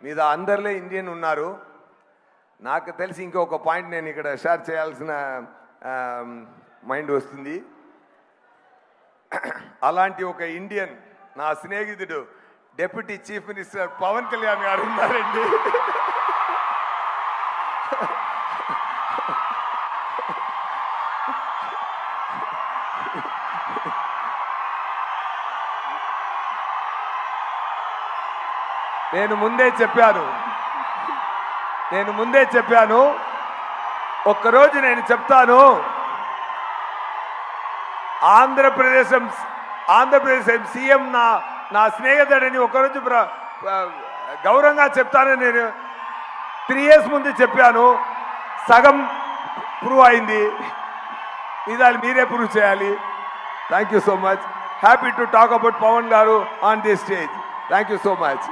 మీద అందరిలో ఇండియన్ ఉన్నారు. నాకు తెలిసి ఇంకొక పాయింట్ నేను ఇక్కడ షేర్ చేయాల్సిన మైండ్ వస్తుంది. అలాంటి ఒక ఇండియన్ నా స్నేహితుడు deputy chief minister Pawan Kalyan garu ఉన్నారండి. నేను ముందే చెప్పాను ఒక్కరోజు నేను చెప్తాను. ఆంధ్రప్రదేశ్ సీఎం నా స్నేహితుడని ఒకరోజు గౌరవంగా చెప్తానని నేను 3 years ముందు చెప్పాను. సగం ప్రూవ్ అయింది. ఇదాలు మీరే ప్రూవ్ చేయాలి. Thank you so much. Happy to talk about Pawan గారు on this stage. Thank you so much.